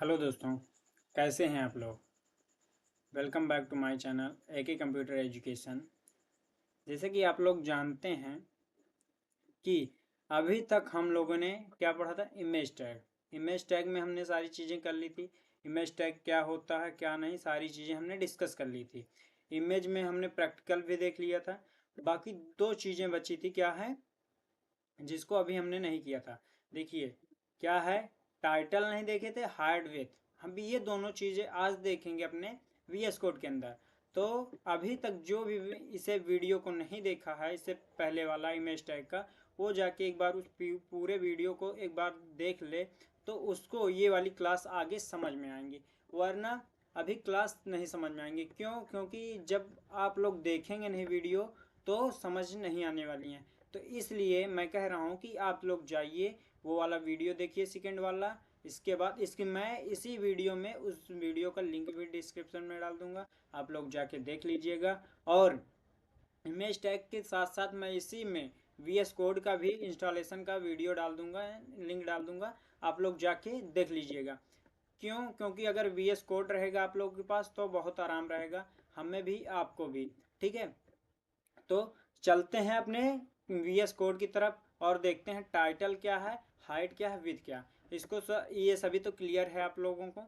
Hello दोस्तों, कैसे हैं आप लोग। Welcome back to my channel AK computer education. जैसे कि आप लोग जानते हैं कि अभी तक हम लोगों ने क्या पढ़ा था, इमेज टैग में हमने सारी चीज़ें कर ली थी। इमेज टैग क्या होता है क्या नहीं, सारी चीज़ें हमने डिस्कस कर ली थी। इमेज में हमने प्रैक्टिकल भी देख लिया था। बाकी दो चीज़ें बची थी, क्या है जिसको अभी हमने नहीं किया था। देखिए क्या है, टाइटल नहीं देखे थे, हार्ड विथ। हम भी ये दोनों चीज़ें आज देखेंगे अपने VS कोड के अंदर। तो अभी तक जो भी इसे वीडियो को नहीं देखा है, इससे पहले वाला इमेज टैग का, वो जाके एक बार उस पूरे वीडियो को एक बार देख ले, तो उसको ये वाली क्लास आगे समझ में आएंगी। वरना अभी क्लास नहीं समझ में आएंगी। क्यों? क्योंकि जब आप लोग देखेंगे नहीं वीडियो तो समझ नहीं आने वाली हैं। तो इसलिए मैं कह रहा हूँ कि आप लोग जाइए वो वाला वीडियो देखिए, सेकेंड वाला। इसके बाद मैं इसी वीडियो में उस वीडियो का लिंक भी डिस्क्रिप्शन में डाल दूंगा, आप लोग जाके देख लीजिएगा। और इमेज टैग के साथ साथ मैं इसी में VS कोड का भी इंस्टॉलेशन का वीडियो डाल दूंगा, लिंक डाल दूंगा, आप लोग जाके देख लीजिएगा। क्यों? क्योंकि अगर VS कोड रहेगा आप लोगों के पास तो बहुत आराम रहेगा, हमें भी आपको भी। ठीक है, तो चलते हैं अपने VS कोड की तरफ और देखते हैं टाइटल क्या है, हाइट क्या है, विथ क्या। ये सभी तो क्लियर है आप लोगों को।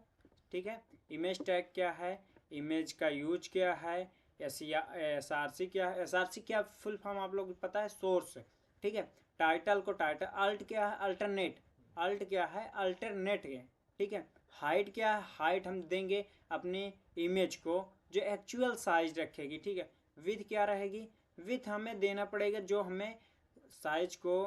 ठीक है, इमेज टैग क्या है, इमेज का यूज क्या है, SRC क्या है। SRC क्या फुल फॉर्म आप लोग पता है, सोर्स। ठीक है, टाइटल को टाइटल, अल्ट क्या है, अल्टरनेट। अल्ट क्या है, अल्टरनेट है। ठीक है, हाइट क्या है, हाइट हम देंगे अपने इमेज को जो एक्चुअल साइज रखेगी। ठीक है, विथ क्या रहेगी, विथ हमें देना पड़ेगा जो हमें साइज को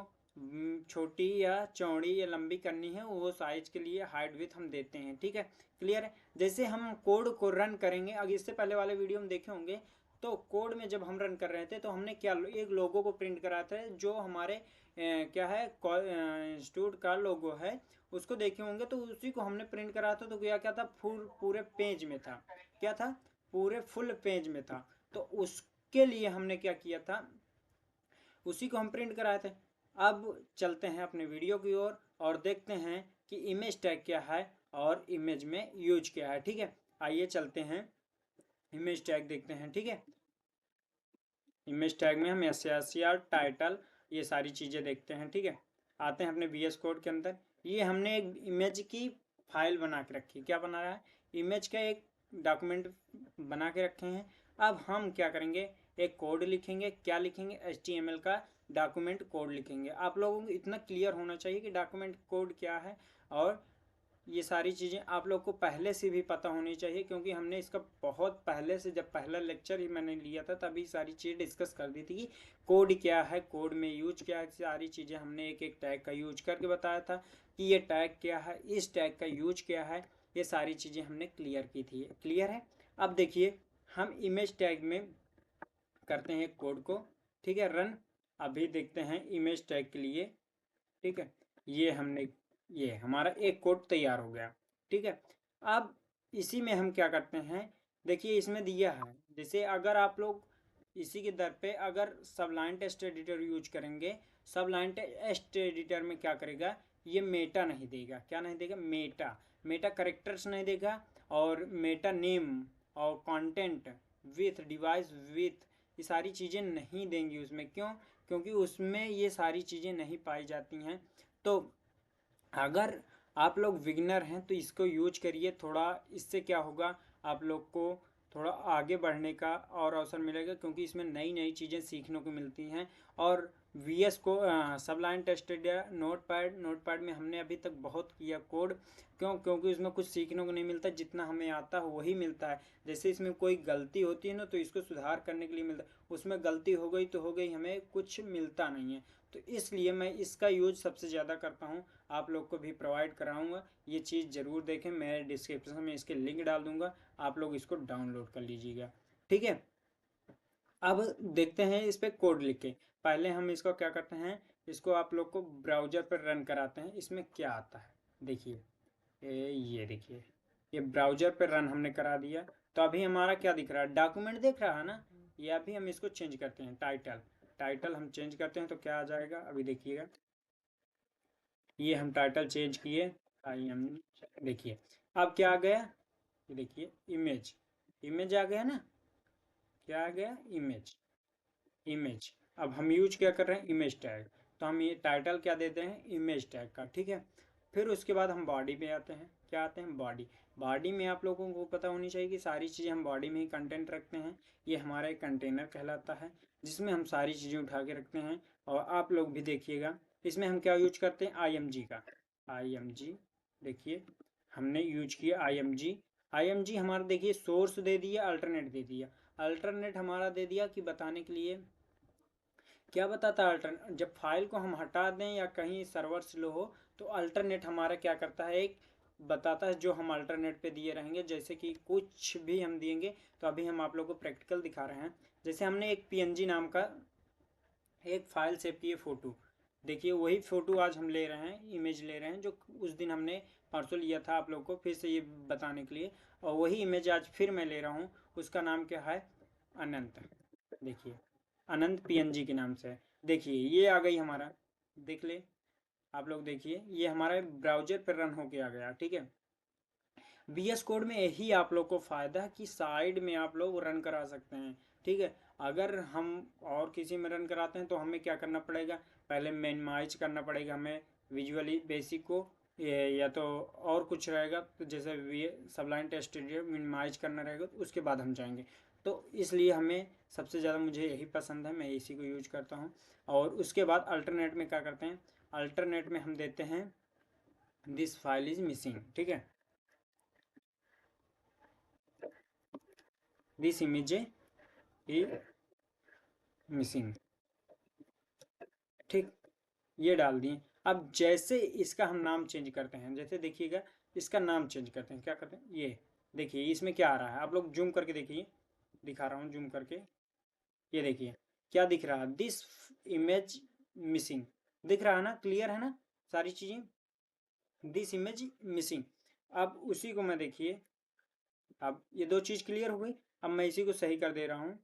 छोटी या चौड़ी या लंबी करनी है, वो साइज के लिए हाइट विथ हम देते हैं। ठीक है, क्लियर है। जैसे हम कोड को रन करेंगे, अगर इससे पहले वाले वीडियो में देखे होंगे, तो कोड में जब हम रन कर रहे थे तो हमने क्या एक लोगो को प्रिंट करा था, जो हमारे क्या है इंस्टीट्यूट का लोगो है, उसको देखे होंगे। तो उसी को हमने प्रिंट करा था, तो क्या क्या था, पूरे पेज में था। क्या था, पूरे फुल पेज में था। तो उसके लिए हमने क्या किया था, उसी को हम प्रिंट कराए थे। अब चलते हैं अपने वीडियो की ओर और देखते हैं कि इमेज टैग क्या है और इमेज में यूज क्या है। ठीक है, आइए चलते हैं इमेज टैग देखते हैं। ठीक है, इमेज टैग में हम SCR टाइटल ये सारी चीज़ें देखते हैं। ठीक है, आते हैं अपने VS कोड के अंदर। ये हमने एक इमेज की फाइल बना के रखी, क्या बना रहा है, इमेज का एक डॉक्यूमेंट बना के रखे हैं। अब हम क्या करेंगे, एक कोड लिखेंगे। क्या लिखेंगे, HTML का डॉक्यूमेंट कोड लिखेंगे। आप लोगों को इतना क्लियर होना चाहिए कि डॉक्यूमेंट कोड क्या है, और ये सारी चीज़ें आप लोग को पहले से भी पता होनी चाहिए, क्योंकि हमने इसका बहुत पहले से, जब पहला लेक्चर ही मैंने लिया था तभी सारी चीज़ डिस्कस कर दी थी कि कोड क्या है, कोड में यूज क्या है। सारी चीज़ें हमने एक एक टैग का यूज करके बताया था कि ये टैग क्या है, इस टैग का यूज क्या है। ये सारी चीज़ें हमने क्लियर की थी। क्लियर है। अब देखिए हम इमेज टैग में करते हैं कोड को। ठीक है, रन। अभी देखते हैं इमेज टैग के लिए। ठीक है, ये हमारा एक कोड तैयार हो गया। ठीक है, अब इसी में हम क्या करते हैं, देखिए इसमें दिया है, जैसे अगर आप लोग इसी के दर पे अगर सबलाइन टेक्स्ट एडिटर यूज करेंगे, सबलाइन टेक्स्ट एडिटर में क्या करेगा, ये मेटा नहीं देगा। क्या नहीं देगा, मेटा मेटा करेक्टर्स नहीं देगा, और मेटा नेम और कंटेंट विथ डिवाइस विथ, ये सारी चीज़ें नहीं देंगी उसमें। क्यों? क्योंकि उसमें ये सारी चीज़ें नहीं पाई जाती हैं। तो अगर आप लोग बिगिनर हैं तो इसको यूज करिए। थोड़ा इससे क्या होगा, आप लोग को थोड़ा आगे बढ़ने का और अवसर मिलेगा, क्योंकि इसमें नई नई चीज़ें सीखने को मिलती हैं। और VS को सबलाइन टेक्स्ट एडिटर, नोटपैड में हमने अभी तक बहुत किया कोड। क्यों? क्योंकि उसमें कुछ सीखने को नहीं मिलता, जितना हमें आता है वही मिलता है। जैसे इसमें कोई गलती होती है ना, तो इसको सुधार करने के लिए मिलता है। उसमें गलती हो गई तो हो गई, हमें कुछ मिलता नहीं है। तो इसलिए मैं इसका यूज सबसे ज़्यादा करता हूँ, आप लोग को भी प्रोवाइड कराऊंगा। ये चीज़ ज़रूर देखें, मैं डिस्क्रिप्शन में इसके लिंक डाल दूंगा, आप लोग इसको डाउनलोड कर लीजिएगा। ठीक है, अब देखते हैं इस पर कोड लिख के। पहले हम इसको क्या करते हैं, इसको आप लोग को ब्राउज़र पर रन कराते हैं। इसमें क्या आता है देखिए, ये देखिए, ये ब्राउज़र पर रन हमने करा दिया। तो अभी हमारा क्या दिख रहा है, डॉक्यूमेंट दिख रहा है ना। ये अभी हम इसको चेंज करते हैं, टाइटल हम चेंज करते हैं तो क्या आ जाएगा, अभी देखिएगा। ये हम टाइटल चेंज किए, आइए हम देखिए, अब क्या आ गया, ये देखिए इमेज, इमेज आ गया ना, क्या आ गया, इमेज, इमेज। अब हम यूज क्या कर रहे हैं, इमेज टैग, तो हम ये टाइटल क्या देते हैं, इमेज टैग का, ठीक है। फिर उसके बाद हम बॉडी पे आते हैं, क्या आते हैं, बॉडी। बॉडी में आप लोगों को पता होनी चाहिए कि सारी चीज़ें हम बॉडी में ही कंटेंट रखते हैं। ये हमारा एक कंटेनर कहलाता है जिसमें हम सारी चीज़ें उठा के रखते हैं। और आप लोग भी देखिएगा, इसमें हम क्या यूज करते हैं, IMG का, IMG, देखिए हमने यूज किया IMG। IMG हमारा देखिए सोर्स दे दिया, अल्टरनेट दे दिया। अल्टरनेट हमारा दे दिया कि बताने के लिए क्या बताता है अल्टरनेट, जब फाइल को हम हटा दें या कहीं सर्वर स्लो हो तो अल्टरनेट हमारा क्या करता है, एक बताता है जो हम अल्टरनेट पे दिए रहेंगे। जैसे कि कुछ भी हम देंगे, तो अभी हम आप लोगों को प्रैक्टिकल दिखा रहे हैं। जैसे हमने एक PNG नाम का एक फाइल सेव की है, फ़ोटो, देखिए वही फ़ोटो आज हम ले रहे हैं, इमेज ले रहे हैं जो उस दिन हमने परसों लिया था आप लोग को फिर से ये बताने के लिए। और वही इमेज आज फिर मैं ले रहा हूँ, उसका नाम क्या है, अनंत, देखिए अनंत PNG के नाम से। देखिए ये आ गई हमारा, देख ले आप लोग, देखिए ये हमारे ब्राउजर पर रन होके आ गया, ठीक है। VS कोड में यही आप लोग को फ़ायदा है कि साइड में आप लोग रन करा सकते हैं, ठीक है। अगर हम और किसी में रन कराते हैं तो हमें क्या करना पड़ेगा, पहले मिनिमाइज करना पड़ेगा हमें विजुअली बेसिक को, या तो और कुछ रहेगा, तो जैसे सबलाइन टेस्ट स्टूडियो मिनिमाइज करना रहेगा, तो उसके बाद हम जाएंगे। तो इसलिए हमें सबसे ज़्यादा मुझे यही पसंद है, मैं इसी को यूज करता हूँ। और उसके बाद अल्टरनेट में क्या करते हैं, अल्टरनेट में हम देते हैं दिस फाइल इज मिसिंग, ठीक है, दिस इमेज इज मिसिंग, ठीक, ये डाल दिए। अब जैसे इसका हम नाम चेंज करते हैं, जैसे देखिएगा इसका नाम चेंज करते हैं, क्या करते हैं, ये देखिए इसमें क्या आ रहा है, आप लोग जूम करके देखिए, दिखा रहा हूँ जूम करके, ये देखिए क्या दिख रहा है, दिस इमेज मिसिंग, दिख रहा है ना, क्लियर है ना सारी चीजें, दिस इमेज मिसिंग। अब उसी को मैं देखिए, अब ये दो चीज क्लियर हो गई। अब मैं इसी को सही कर दे रहा हूँ,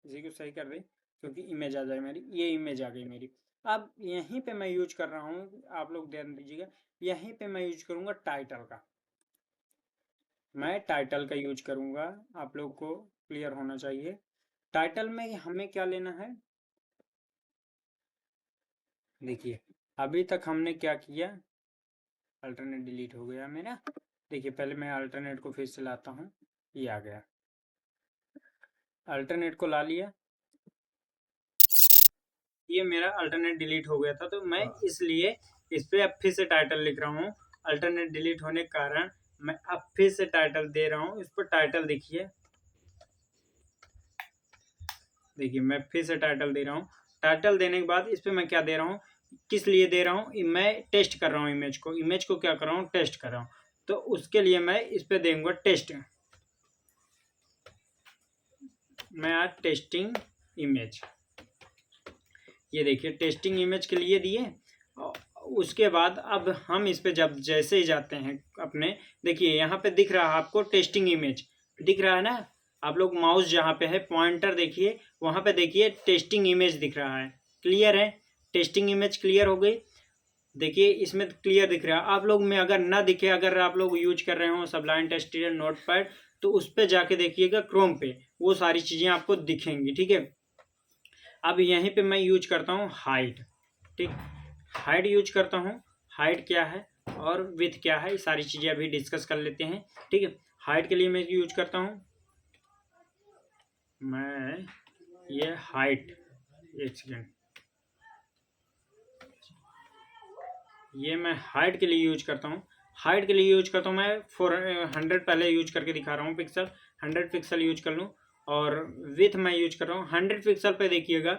इसी को सही कर दे, क्योंकि इमेज आ जाए मेरी, ये इमेज आ गई मेरी। अब यहीं पे मैं यूज कर रहा हूँ, आप लोग ध्यान दीजिएगा, यहीं पे मैं यूज करूंगा टाइटल का, मैं टाइटल का यूज करूंगा, आप लोग को क्लियर होना चाहिए। टाइटल में हमें क्या लेना है, देखिए अभी तक हमने क्या किया, अल्टरनेट डिलीट हो गया मेरा, देखिए पहले मैं अल्टरनेट को फिर से लाता हूँ, ये आ गया, अल्टरनेट को ला लिया, ये मेरा अल्टरनेट डिलीट हो गया था, तो मैं इसलिए इस पे अब फिर से टाइटल लिख रहा हूँ। अल्टरनेट डिलीट होने के कारण मैं अब फिर से टाइटल दे रहा हूँ, इस पर टाइटल देखिए, देखिए मैं फिर से टाइटल दे रहा हूँ। टाइटल देने के बाद इस पर मैं क्या दे रहा हूँ, किस लिए दे रहा हूँ, मैं टेस्ट कर रहा हूँ इमेज को, इमेज को क्या कर रहा हूँ, टेस्ट कर रहा हूँ। तो उसके लिए मैं इस पर दूंगा टेस्ट, मैं आज टेस्टिंग इमेज, ये देखिए टेस्टिंग इमेज के लिए दिए। उसके बाद अब हम इस पे जब जैसे ही जाते हैं अपने, देखिए यहाँ पे दिख रहा है आपको टेस्टिंग इमेज, दिख रहा है ना, आप लोग माउस जहाँ पे है पॉइंटर देखिए, वहाँ पे देखिए टेस्टिंग इमेज दिख रहा है, क्लियर है, टेस्टिंग इमेज क्लियर हो गई, देखिए इसमें क्लियर दिख रहा है। आप लोग में अगर ना दिखे, अगर आप लोग यूज कर रहे हो सबलाइन टेस्ट स्टूडियो नोटपैड, तो उस पर जाके देखिएगा क्रोम पे, वो सारी चीज़ें आपको दिखेंगी, ठीक है। अब यहीं पे मैं यूज करता हूँ हाइड, ठीक, हाइड यूज करता हूँ, हाइड क्या है और विथ क्या है, ये सारी चीज़ें अभी डिस्कस कर लेते हैं, ठीक है। हाइड के लिए मैं यूज करता हूँ, मैं ये हाइट, एक सेकेंड, ये मैं हाइट के लिए यूज करता हूँ, हाइट के लिए यूज करता हूँ मैं 400 पहले यूज करके दिखा रहा हूँ पिक्सल, 100 पिक्सल यूज कर लूँ। और विथ मैं यूज कर रहा हूँ 100 पिक्सल पे, देखिएगा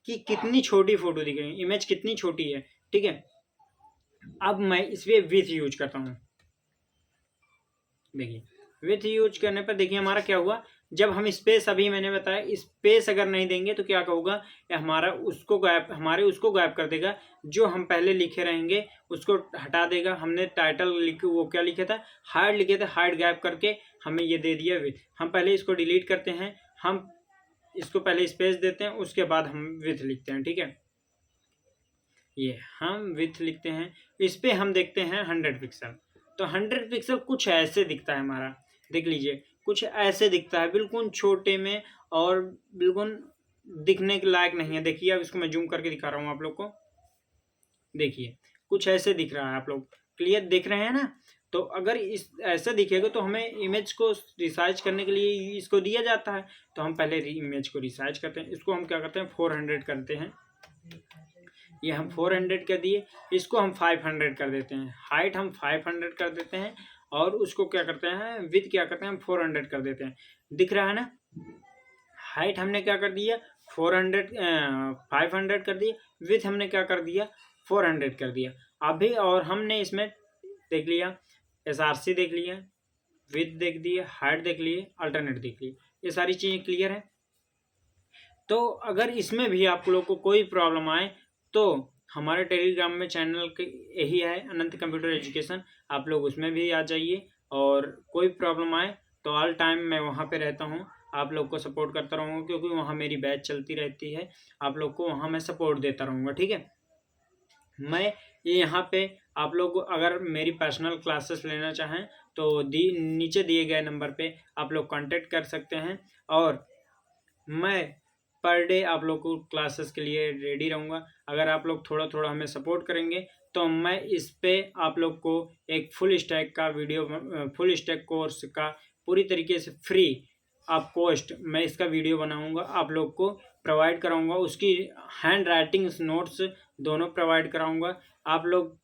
कि कितनी छोटी फोटो दिख रही है, इमेज कितनी छोटी है, ठीक है। अब मैं इसमें विथ यूज करता हूँ, देखिए विथ यूज करने पर देखिए हमारा क्या हुआ, जब हम स्पेस, अभी मैंने बताया स्पेस अगर नहीं देंगे तो क्या होगा, हमारा उसको गायब, हमारे उसको गायब कर देगा, जो हम पहले लिखे रहेंगे उसको हटा देगा। हमने टाइटल लिख, वो क्या लिखे था, हाइड लिखे थे, हाइड गायब करके हमें ये दे दिया विथ। हम पहले इसको डिलीट करते हैं, हम इसको पहले स्पेस देते हैं, उसके बाद हम विथ लिखते हैं, ठीक है। ये हम विथ लिखते हैं, इस पे हम देखते हैं 100 पिक्सल। तो 100 पिक्सल कुछ ऐसे दिखता है हमारा, देख लीजिए कुछ ऐसे दिखता है बिल्कुल छोटे में, और बिल्कुल दिखने के लायक नहीं है। देखिए अब इसको मैं जूम करके दिखा रहा हूँ आप लोग को, देखिए कुछ ऐसे दिख रहा है, आप लोग क्लियर देख रहे हैं ना। तो अगर इस ऐसा दिखेगा तो हमें इमेज को रिसाइज करने के लिए इसको दिया जाता है। तो हम पहले इमेज को रिसाइज करते हैं, इसको हम क्या करते हैं 400 करते हैं, ये हम 400 कर दिए, इसको हम 500 कर देते हैं, हाइट हम 500 कर देते हैं, और उसको क्या करते हैं विथ क्या करते हैं हम 400 कर देते हैं। दिख रहा है ना, हाइट हमने क्या कर दिया 500 कर दिया, विथ हमने क्या कर दिया 400 कर दिया। अभी और हमने इसमें देख लिया SRC देख लिया, विथ देख दिया, हाइट देख लिए, अल्टरनेट देख लिए, ये सारी चीज़ें क्लियर है। तो अगर इसमें भी आप लोग को कोई प्रॉब्लम आए तो हमारे टेलीग्राम में चैनल यही है अनंत कंप्यूटर एजुकेशन, आप लोग उसमें भी आ जाइए, और कोई प्रॉब्लम आए तो ऑल टाइम मैं वहाँ पे रहता हूँ, आप लोग को सपोर्ट करता रहूँगा, क्योंकि वहाँ मेरी बैच चलती रहती है, आप लोग को वहाँ मैं सपोर्ट देता रहूँगा। ठीक है, मैं यहाँ पे आप लोग अगर मेरी पर्सनल क्लासेस लेना चाहें तो नीचे दिए गए नंबर पे आप लोग कांटेक्ट कर सकते हैं, और मैं पर डे आप लोग को क्लासेस के लिए रेडी रहूँगा। अगर आप लोग थोड़ा थोड़ा हमें सपोर्ट करेंगे तो मैं इस पे आप लोग को एक फुल स्टैक का वीडियो, फुल स्टैक कोर्स का पूरी तरीके से फ्री आप कॉस्ट मैं इसका वीडियो बनाऊंगा, आप लोग को प्रोवाइड कराऊंगा, उसकी हैंड राइटिंग नोट्स दोनों प्रोवाइड कराऊंगा, आप लोग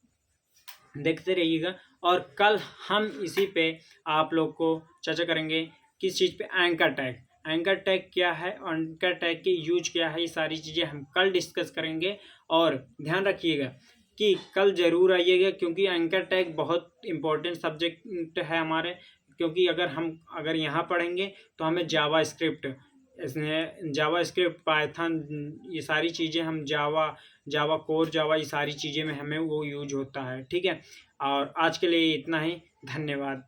देखते रहिएगा। और कल हम इसी पे आप लोग को चर्चा करेंगे किस चीज़ पे, एंकर टैग, एंकर टैग क्या है, एंकर टैग की यूज क्या है, ये सारी चीज़ें हम कल डिस्कस करेंगे। और ध्यान रखिएगा कि कल ज़रूर आइएगा, क्योंकि एंकर टैग बहुत इम्पोर्टेंट सब्जेक्ट है हमारे, क्योंकि अगर यहाँ पढ़ेंगे तो हमें जावा स्क्रिप्ट, पाइथन, ये सारी चीज़ें हम जावा कोर जावा, ये सारी चीज़ें में हमें वो यूज होता है। ठीक है, और आज के लिए इतना ही, धन्यवाद।